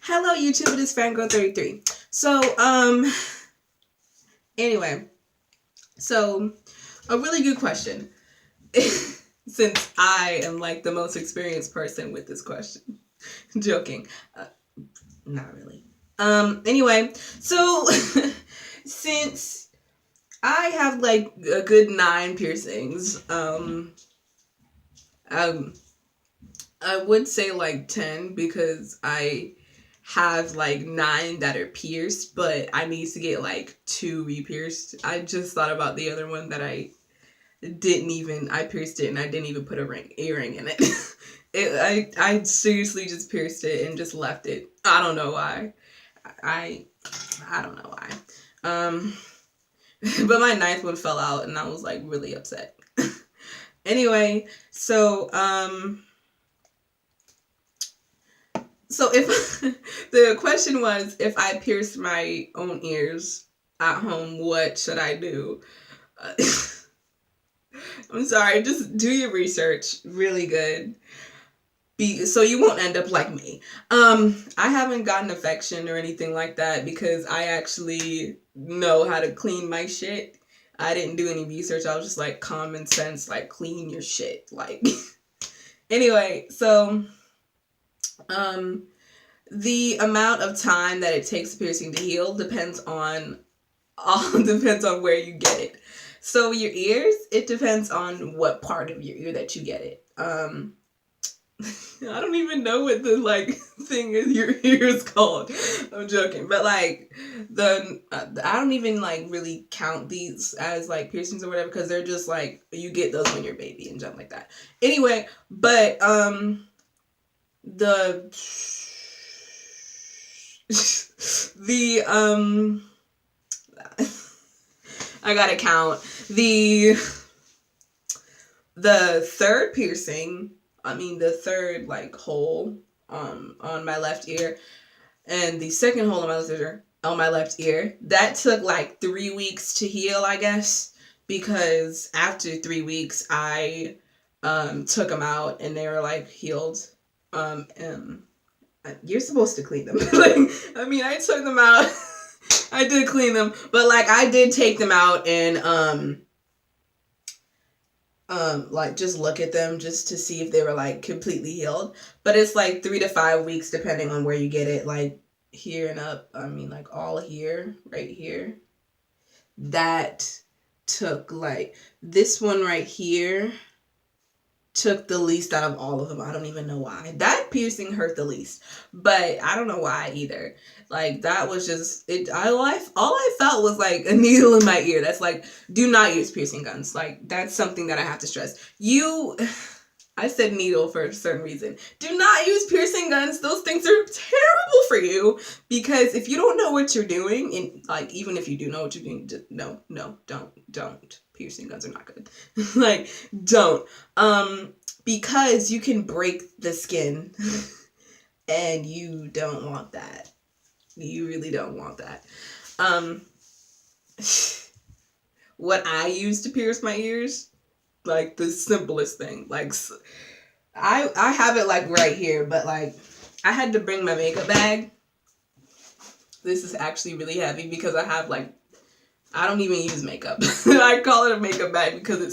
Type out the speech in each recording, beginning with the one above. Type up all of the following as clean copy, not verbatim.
Hello YouTube, it is Fangirl33. Anyway, so a really good question. Since I am like the most experienced person with this question. Joking. Not really. Anyway, so since I have like a good 9 piercings, I would say like 10 because I have like 9 that are pierced, but I need to get like 2 re-pierced. I just thought about the other one that I pierced it and I didn't even put earring in it. I seriously just pierced it and just left it. I don't know why. I don't know why. But my 9th one fell out and I was like really upset. Anyway, so if the question was if I pierced my own ears at home, what should I do? I'm sorry, just do your research really good. So you won't end up like me. I haven't gotten infection or anything like that because I actually know how to clean my shit. I didn't do any research. I was just like common sense, like clean your shit. Like anyway, so the amount of time that it takes a piercing to heal depends on where you get it. So your ears, it depends on what part of your ear that you get it. I don't even know what the like thing in your ear is called. I'm joking, but like I don't even like really count these as like piercings or whatever because they're just like you get those when you're a baby and jump like that. Anyway, but I gotta count the third piercing. I mean the third like hole on my left ear, and the second hole on my left ear. That took like 3 weeks to heal, I guess, because after 3 weeks I took them out and they were like healed. You're supposed to clean them. Like, I mean, I took them out. I did clean them, but like I did take them out and like just look at them just to see if they were like completely healed. But it's like 3 to 5 weeks depending on where you get it, like here and up. I mean, like all here, right here. That took like this one right here took the least out of all of them. I don't even know why. That piercing hurt the least, but I don't know why either. Like that was just it. All I felt was like a needle in my ear. That's like, do not use piercing guns. Like that's something that I have to stress. I said needle for a certain reason. Do not use piercing guns. Those things are terrible for you because if you don't know what you're doing, and like even if you do know what you're doing, don't. Piercing guns are not good. Like don't. Because you can break the skin, and you don't want that. You really don't want that. What I use to pierce my ears, like the simplest thing, like I have it like right here, but like I had to bring my makeup bag. This is actually really heavy because I have like I don't even use makeup. I call it a makeup bag because it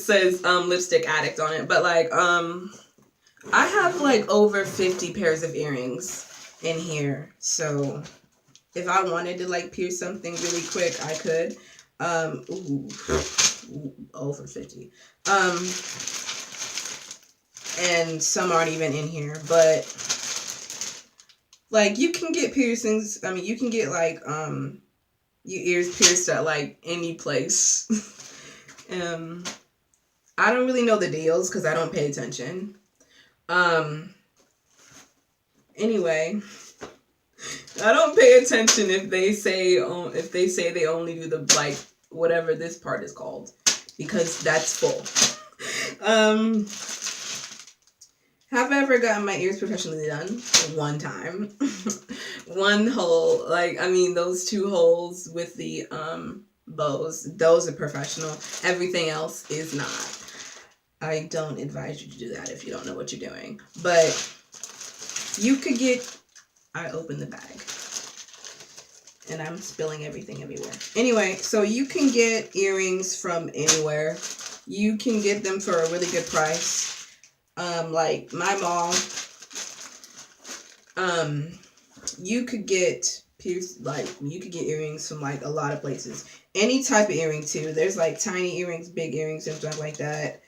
says lipstick addict on it. But like I have like over 50 pairs of earrings in here. So if I wanted to like pierce something really quick, I could. Over 50. And some aren't even in here, but like you can get piercings. I mean, you can get like your ears pierced at like any place. I don't really know the deals because I don't pay attention. Anyway, I don't pay attention if they say they only do the like whatever this part is called because that's full. Have I ever gotten my ears professionally done? One time. One hole, like, I mean, those 2 holes with the bows, those are professional. Everything else is not. I don't advise you to do that if you don't know what you're doing. But You could get, I opened the bag and I'm spilling everything everywhere. Anyway, so you can get earrings from anywhere. You can get them for a really good price. Like my mom, you could get you could get earrings from like a lot of places. Any type of earring too. There's like tiny earrings, big earrings, and stuff like that.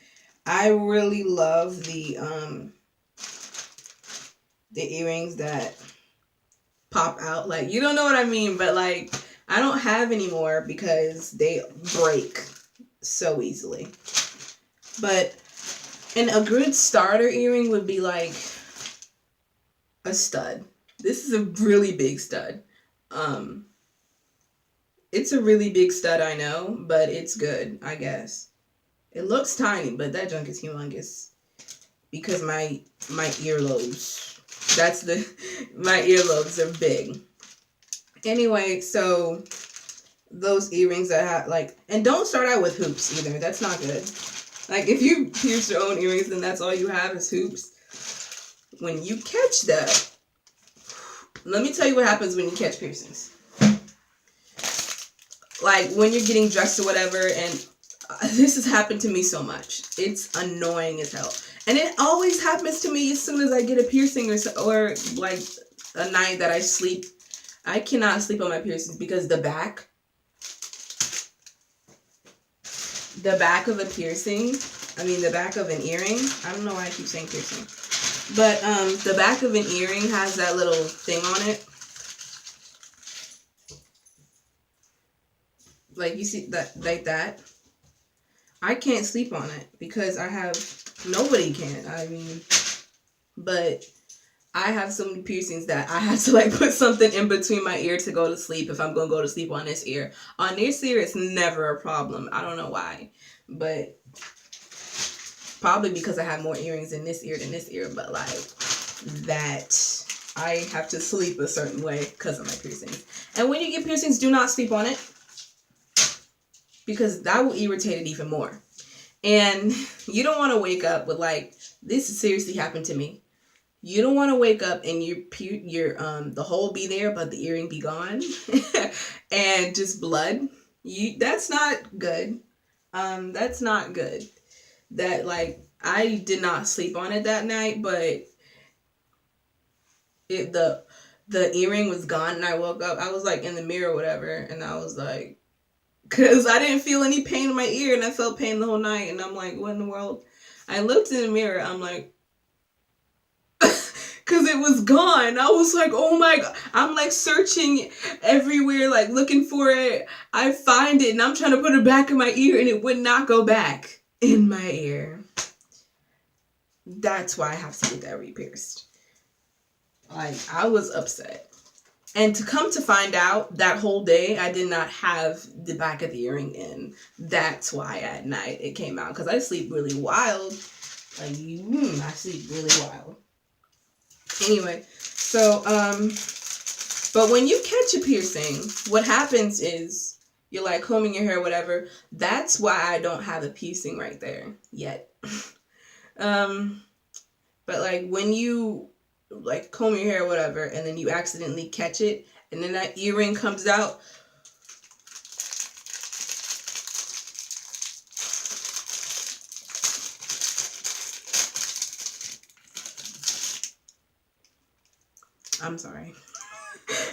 I really love the earrings that pop out. Like, you don't know what I mean, but like I don't have anymore because they break so easily. But and a good starter earring would be like a stud. This is a really big stud. It's a really big stud, I know, but it's good, I guess. It looks tiny, but that junk is humongous because my earlobes. My earlobes are big. Anyway, so those earrings that have like, and don't start out with hoops either. That's not good. Like if you pierce your own earrings, then that's all you have is hoops. When you catch that, let me tell you what happens when you catch piercings. Like when you're getting dressed or whatever, and this has happened to me so much. It's annoying as hell. And it always happens to me as soon as I get a piercing or like a night that I sleep. I cannot sleep on my piercings because the back of a piercing, the back of an earring, I don't know why I keep saying piercing, but the back of an earring has that little thing on it. Like you see that, like that. I can't sleep on it because nobody can. But I have so many piercings that I have to like put something in between my ear to go to sleep if I'm going to go to sleep on this ear. On this ear, it's never a problem. I don't know why, but probably because I have more earrings in this ear than this ear, but like that, I have to sleep a certain way because of my piercings. And when you get piercings, do not sleep on it because that will irritate it even more. And you don't want to wake up with like, this seriously happened to me. You don't want to wake up and your the hole be there, but the earring be gone, and just blood. That's not good. That's not good. That like I did not sleep on it that night, but the earring was gone, and I woke up. I was like in the mirror or whatever, and I was like, because I didn't feel any pain in my ear, and I felt pain the whole night, and I'm like, what in the world? I looked in the mirror. I'm like. Because it was gone. I was like, oh my God. I'm like searching everywhere, like looking for it. I find it and I'm trying to put it back in my ear and it would not go back in my ear. That's why I have to get that re-pierced. Like, I was upset. And to come to find out, that whole day, I did not have the back of the earring in. That's why at night it came out. Because I sleep really wild. Like, I sleep really wild. Anyway, so, but when you catch a piercing, what happens is you're like combing your hair, whatever. That's why I don't have a piercing right there yet. But like when you like comb your hair, whatever, and then you accidentally catch it, and then that earring comes out. I'm sorry.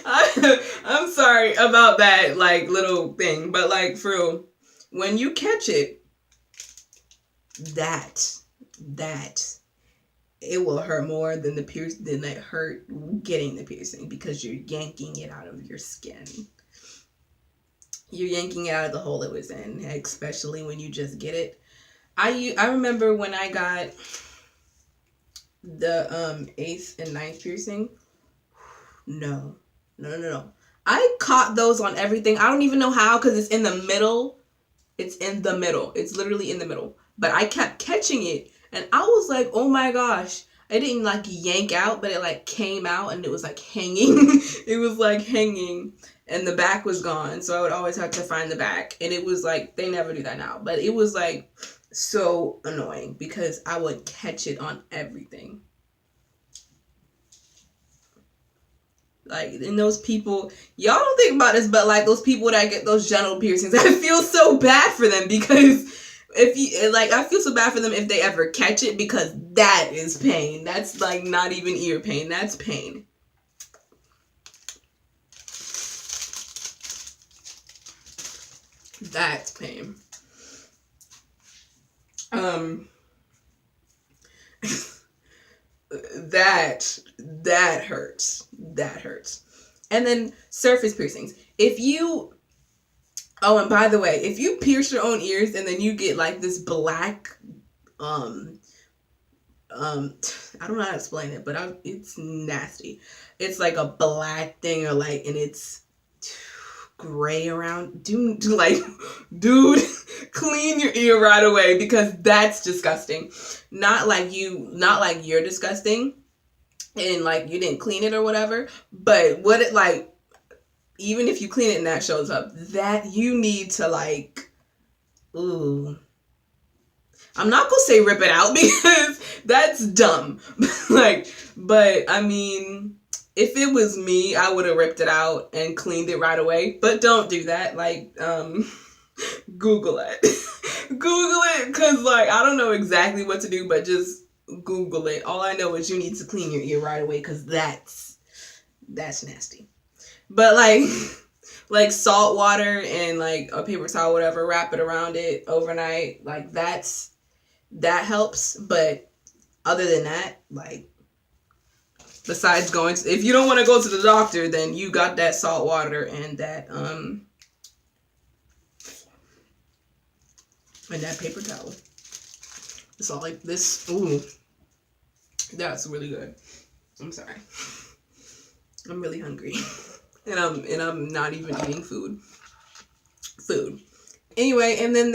I'm sorry about that, like, little thing. But, like, for real, when you catch it, that, it will hurt more than than it hurt getting the piercing because you're yanking it out of your skin. You're yanking it out of the hole it was in, especially when you just get it. I remember when I got the 8th and 9th piercing. No. I caught those on everything. I don't even know how because it's in the middle. It's in the middle. It's literally in the middle. But I kept catching it. And I was like, oh my gosh. I didn't like yank out, but it like came out and it was like hanging. It was like hanging. And the back was gone. So I would always have to find the back. And it was like, they never do that now. But it was like so annoying because I would catch it on everything. Like, and those people, y'all don't think about this, but like those people that get those genital piercings, I feel so bad for them because if you like, I feel so bad for them if they ever catch it because that is pain. That's like not even ear pain. That's pain. That's pain. That hurts. That hurts. And then surface piercings. If you, oh, and by the way, if you pierce your own ears and then you get like this black, I don't know how to explain it, but it's nasty. It's like a black thing, or like, and it's gray around. Dude, clean your ear right away because that's disgusting. Not like you're disgusting and like you didn't clean it or whatever, but what it like, even if you clean it and that shows up, that you need to like, ooh. I'm not gonna say rip it out because that's dumb. Like, but I mean, if it was me, I would have ripped it out and cleaned it right away. But don't do that. Like, Google it. Google it, because like I don't know exactly what to do, but just Google it. All I know is you need to clean your ear right away because that's nasty. But like salt water and like a paper towel, whatever, wrap it around it overnight. Like that helps. But other than that, like, besides going to, if you don't want to go to the doctor, then you got that salt water and that paper towel. It's all like this. Ooh, that's really good. I'm sorry. I'm really hungry. And I'm not even eating food. Anyway, and then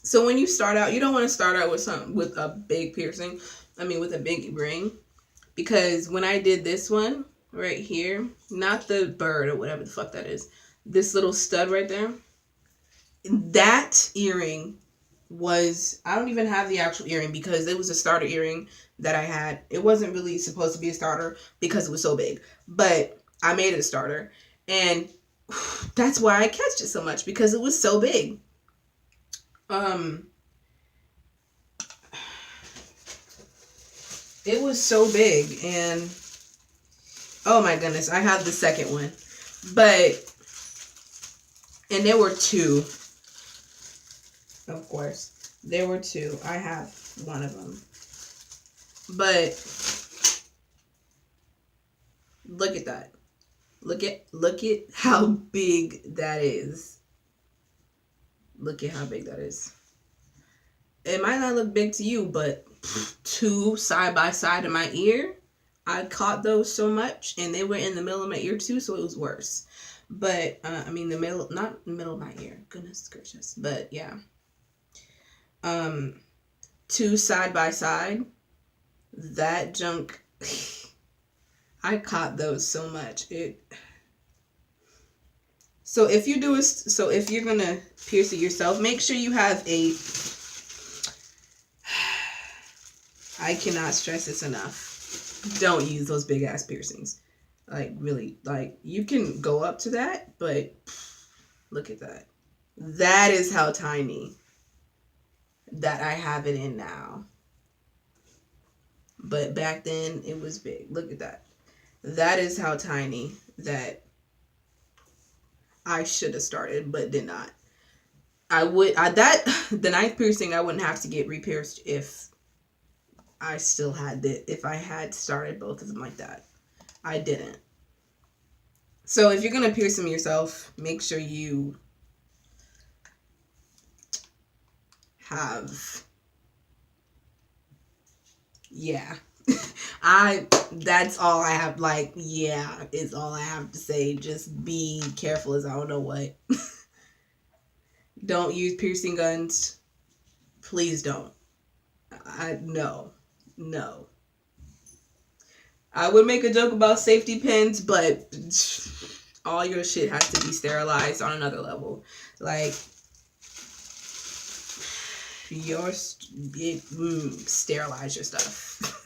so when you start out, you don't want to start out with a big piercing. I mean, with a big ring, because when I did this one right here, not the bird or whatever the fuck that is, this little stud right there, that earring was, I don't even have the actual earring because it was a starter earring that I had. It wasn't really supposed to be a starter because it was so big, but I made it a starter, and that's why I catched it so much, because it was so big. It was so big, and oh my goodness, I have the second one, and there were two, of course, there were two. I have one of them, but look at that. Look at how big that is. Look at how big that is. It might not look big to you, but two side by side in my ear, I caught those so much, and they were in the middle of my ear too, so it was worse. But I mean, not the middle of my ear. Goodness gracious. But yeah. Two side by side, that junk. I caught those so much. So if you're gonna pierce it yourself, make sure you have I cannot stress this enough. Don't use those big ass piercings. Like, really, like, you can go up to that, but look at that. That is how tiny that I have it in now. But back then it was big. Look at that. That is how tiny that I should have started, but did not. The ninth piercing, I wouldn't have to get re-pierced if I had started both of them like that. I didn't. So if you're gonna pierce them yourself, make sure you have, yeah. That's all I have, like, yeah, is all I have to say. Just be careful as I don't know what. Don't use piercing guns. Please don't. No. I would make a joke about safety pins, but all your shit has to be sterilized on another level. Like, sterilize your stuff.